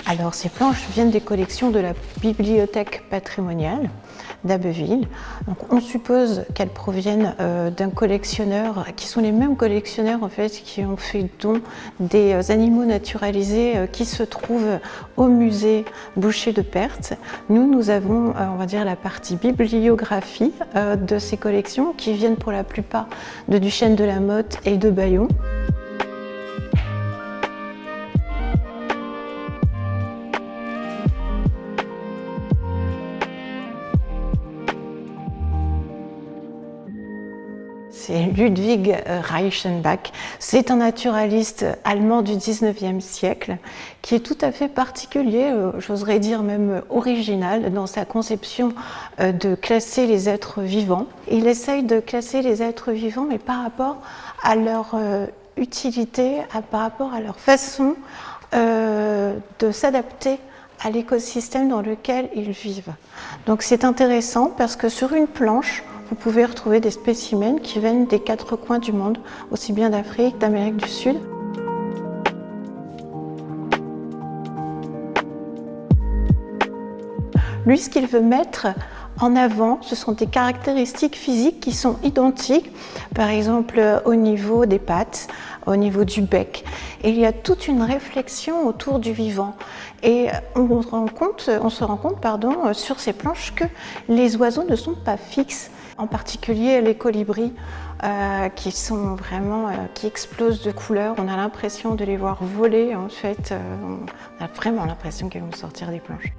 Alors ces planches viennent des collections de la Bibliothèque patrimoniale d'Abbeville. Donc on suppose qu'elles proviennent d'un collectionneur, qui sont les mêmes collectionneurs en fait qui ont fait don des animaux naturalisés qui se trouvent au musée Boucher de Perthes. Nous avons, on va dire, la partie bibliographie de ces collections qui viennent pour la plupart de Duchesne de la Motte et de Bayon. C'est Ludwig Reichenbach. C'est un naturaliste allemand du XIXe siècle qui est tout à fait particulier, j'oserais dire même original, dans sa conception de classer les êtres vivants. Il essaye de classer les êtres vivants, mais par rapport à leur utilité, par rapport à leur façon de s'adapter à l'écosystème dans lequel ils vivent. Donc c'est intéressant parce que sur une planche, vous pouvez retrouver des spécimens qui viennent des 4 coins du monde, aussi bien d'Afrique, d'Amérique du Sud. Lui, ce qu'il veut mettre en avant, ce sont des caractéristiques physiques qui sont identiques, par exemple au niveau des pattes, au niveau du bec. Et il y a toute une réflexion autour du vivant. Et on se rend compte, sur ces planches que les oiseaux ne sont pas fixes, en particulier les colibris qui sont vraiment, qui explosent de couleurs. On a l'impression de les voir voler, en fait, on a vraiment l'impression qu'ils vont sortir des planches.